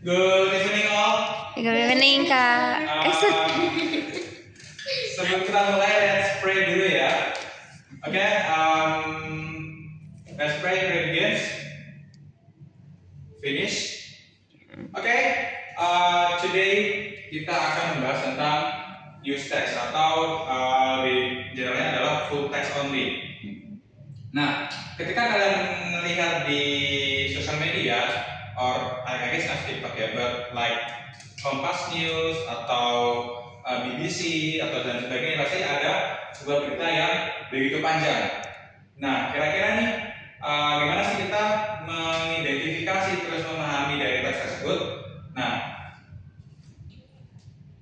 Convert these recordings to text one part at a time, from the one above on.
Good evening all. Good evening Kak. Sebelum kita mulai, let's pray dulu ya. Oke, let's pray begins. Finish. Oke, today kita akan membahas tentang use text atau di generalnya adalah full text only. Nah, ketika kalian melihat di sosial media, or I guess not TikTok ya, but like Kompas News atau BBC atau dan sebagainya, pasti ada sebuah berita yang begitu panjang. Nah, kira-kira nih gimana sih kita mengidentifikasi terus memahami dari teks tersebut? Nah,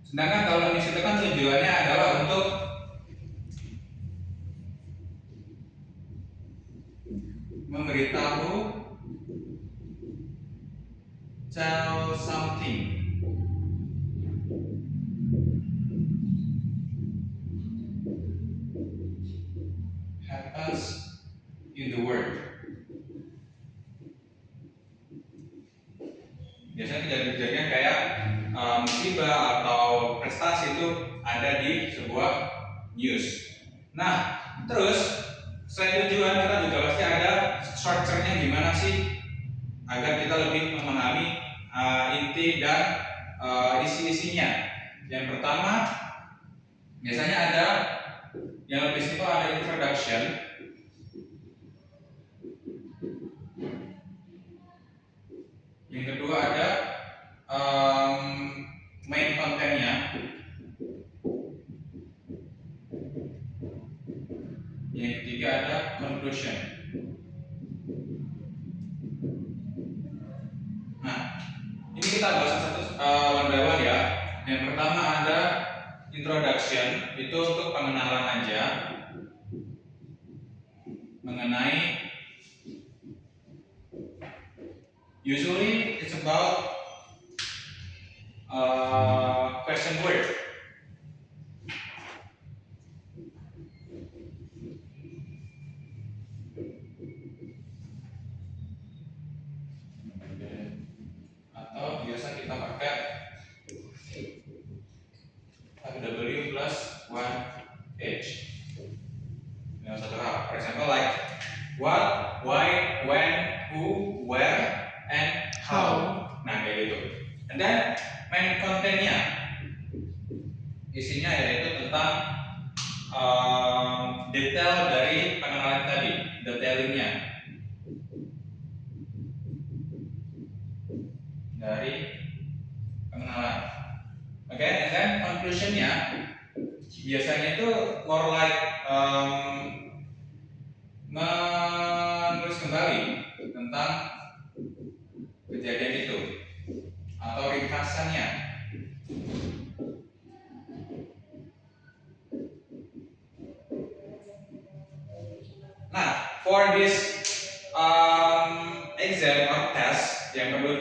sedangkan kalau news itu kan tujuannya adalah untuk memberitahu, tell something, happens in the world. Biasanya kejadian-kejadian kayak musibah atau prestasi itu ada di sebuah news. Nah, terus selain tujuan, kita juga pasti ada structure-nya gimana sih agar kita lebih memahami inti dan isi-isinya. Yang pertama, biasanya ada yang lebih simpel, ada introduction. Yang kedua ada main content-nya. Yang ketiga ada conclusion. Nah, ini kita bahas satu one by one ya. Yang pertama ada introduction, itu untuk pengenalan aja mengenai, usually it's about question word. Atau biasa kita pakai W plus 1H dengan satu hal. For example, like what, why, when, who, where, and how. Nah, kayak gitu. And then main content-nya, isinya yaitu tentang detail dari pengenalan tadi, detailingnya dari pengenalan. Oke, and then conclusion-nya biasanya itu more like menulis kembali tentang kejadian itu atau ringkasannya. Nah, for this exam or test yang perlu,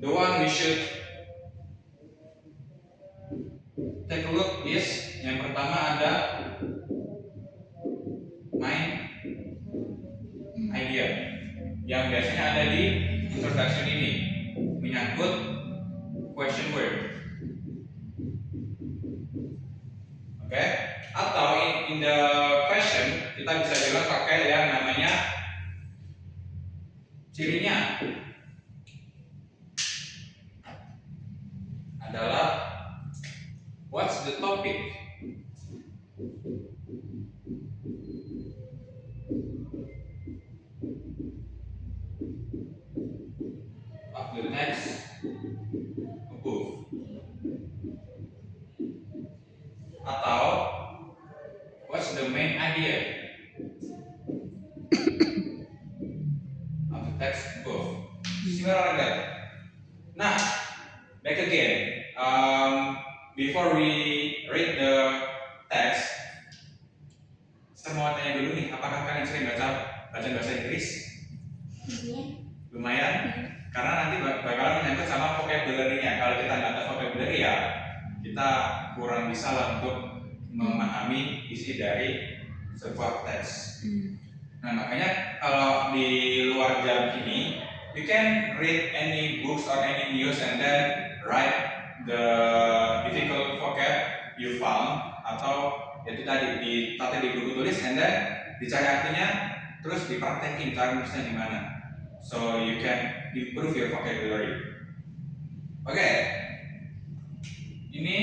the one we should take a look is yang pertama ada main idea yang biasanya ada di introduction ini, menyangkut question word. Oke, atau in the question kita bisa bilang pakai yang namanya cirinya adalah what's the topic, of the text above, atau what's the main idea of the text above. Similar like that. Nah, back again. Before we read the text, saya mau tanya dulu nih, apakah kalian sering baca bahasa Inggris? Lumayan, karena nanti bakalan menyangkut sama vocabulary-nya. Kalau kita nggak tahu vocabulary ya, kita kurang bisa lah untuk memahami isi dari sebuah teks. Nah, makanya kalau di luar jam ini you can read any books or any news and then write the difficult vocab you found, atau itu tadi ditaruh di buku tulis and then dicari artinya terus dipraktekin cara nulisnya gimana, so you can improve your vocabulary. Oke, ini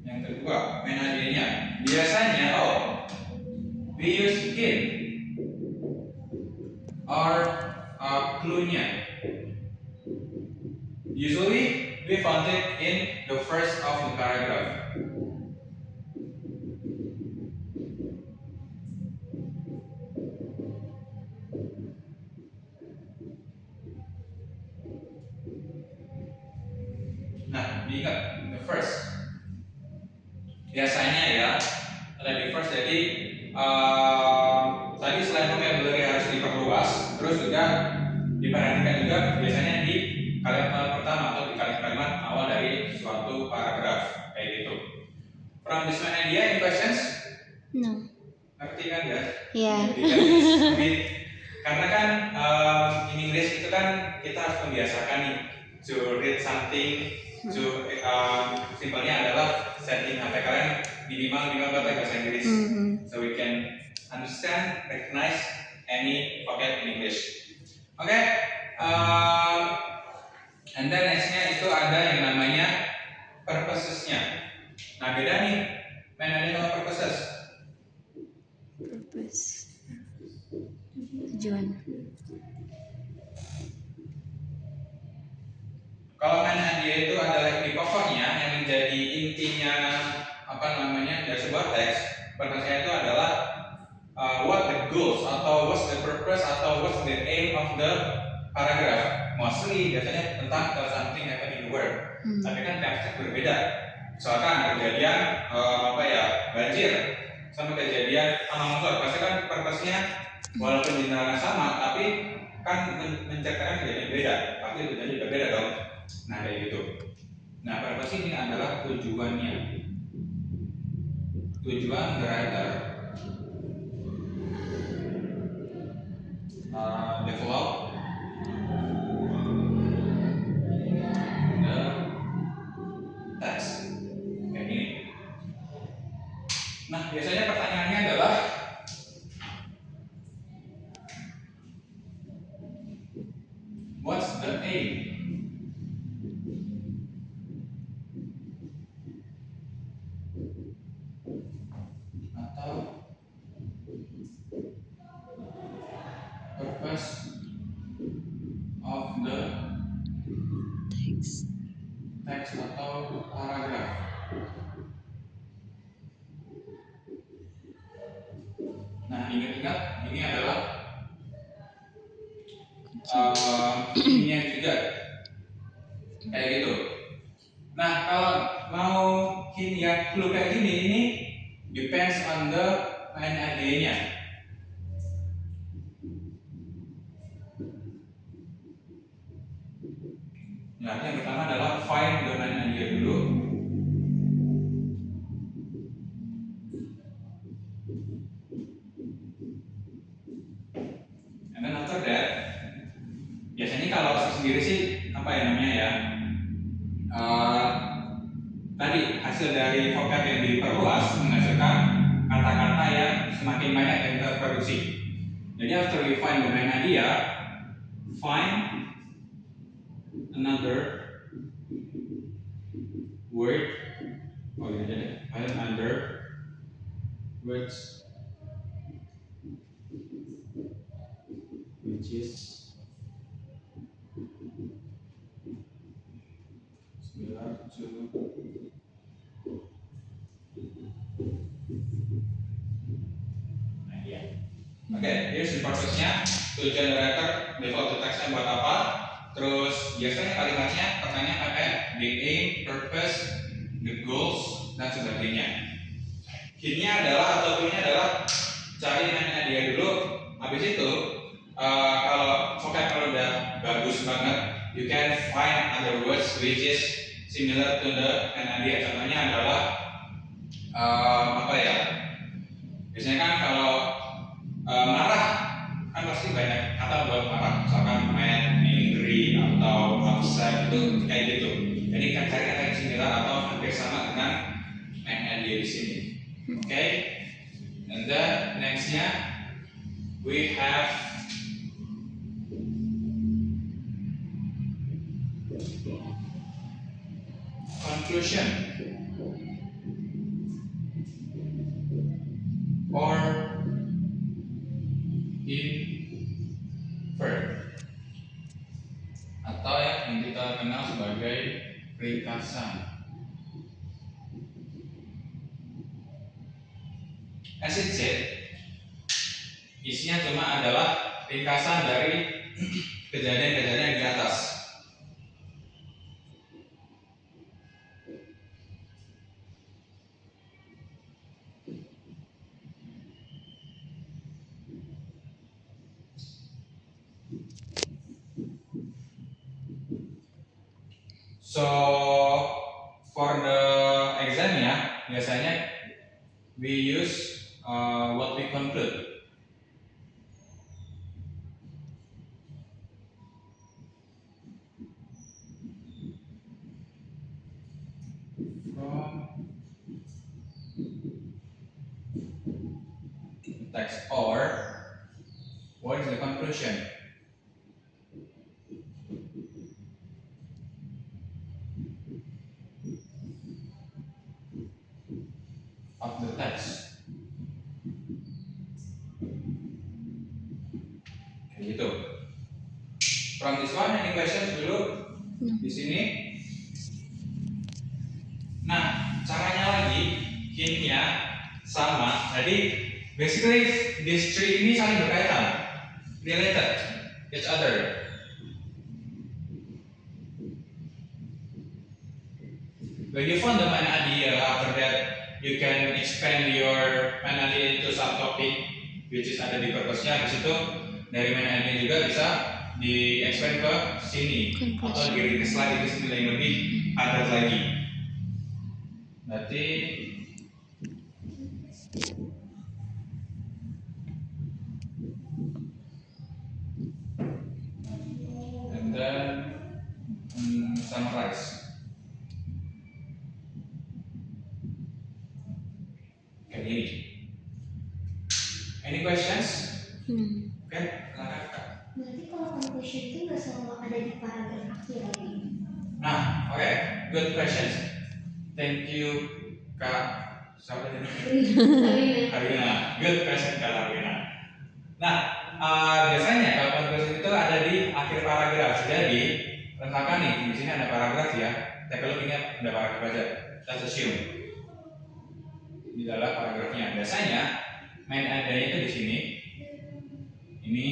yang kedua, main idenya. Biasanya we use hint or clue-nya. Usually we found it in the first of the paragraph. Nah, diingat the first. Biasanya ya ada di first, jadi tadi selain vocabulary harus diperluas, terus juga diperhatikan juga biasanya di kalimat pertama atau di kalimat awal dari suatu paragraf kayak gitu. From this one idea, any questions? No. Ngerti kan ya? Yeah. Karena kan in English itu kan kita harus membiasakan nih to read something, to simpelnya adalah setting HP kalian minimal bahasa Inggris, so we can understand, recognize any vocab in English. Oke, and then nextnya itu ada yang namanya purposes-nya. Nah, beda nih main idea sama purposes. Purpose. Tujuan. Kalau main idea itu adalah inti pokoknya yang menjadi intinya dari sebuah teks. Purpose-nya itu adalah what the goals atau what's the purpose atau what's the aim of the paragraph. Mostly biasanya tentang something happen in the world. Tapi kan tiap teks berbeda. Misalkan kejadian banjir sama kejadian tanah longsor, pasti kan purpose-nya walaupun jenderalnya sama, tapi kan menceritakan kejadian beda, pasti tujuannya juga beda dong. Nah, kayak gitu. Nah, purpose ini adalah tujuannya. Tujuan the writer develop the text kayak gini. Nah, biasanya pertanyaannya adalah what's the aim? Atau purpose of the text atau paragraph. Nah, ingat-ingat ini adalah ininya juga kayak gitu. Nah, kalau mau hint yang clue kayak gini, ini depends on the main idea-nya. Nah, yang pertama adalah find the main idea dulu. And then after that, biasanya kalau sendiri sih tadi hasil dari vocab yang diperluas menghasilkan kata-kata yang semakin banyak yang terproduksi. Jadi after you find the main idea, find another word. Find another words which is similar to idea. Oke, here's the purpose-nya. Tujuan writer develop the text-nya buat apa? Terus biasanya kalimatnya pertanyaan the aim, purpose, the goals, dan sebagainya. Hint-nya adalah atau clue-nya adalah cari main idea dulu. Habis itu kalau vocab kalau udah bagus banget, you can find other words which is similar to the main idea. Contohnya adalah biasanya kan kalau marah kan pasti banyak kata buat marah, misalkan mad, angry atau upset itu kayak gitu. Jadi kita cari kata yang similar atau hampir sama dengan mad and di sini. Oke, and then nextnya we have conclusion or infer atau yang kita kenal sebagai ringkasan. As it said, isinya cuma adalah ringkasan dari kejadian-kejadian di atas. So for the exam ya, biasanya we use what we conclude. From text, or what is the conclusion of the text. Kayak gitu. From this one, any questions dulu di sini? Nah, caranya lagi, hintnya sama. Jadi, basically these three ini saling berkaitan, related each other. When you found the main idea, after that you can expand your main idea into subtopic, which is ada di purpose-nya. Habis itu dari main idea juga bisa di expand ke sini atau di ringkas lagi ke sini yang lebih padat lagi. Berarti and then summarize. Kayak gini. Any questions? Oke, silakan Kak. Berarti kalau conclusion itu nggak selalu ada di paragraf akhir lagi. Nah, oke, good questions. Thank you Kak. Siapa tadi? Harina. Good question Kak Harina. Nah, biasanya kalau conclusion itu ada di akhir paragraf. Jadi, misalkan nih di sini ada paragraf ya. Take a look, ini ada paragraf aja. Let's assume di dalam paragrafnya. Biasanya main idenya itu di sini. Ini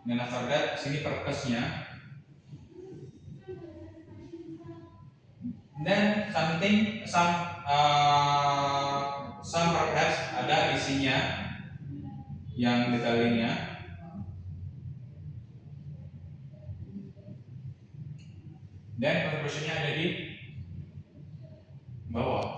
dan after that sini purpose-nya. Dan some perhaps ada isinya yang detailnya. Dan conclusion-nya ada di bawah.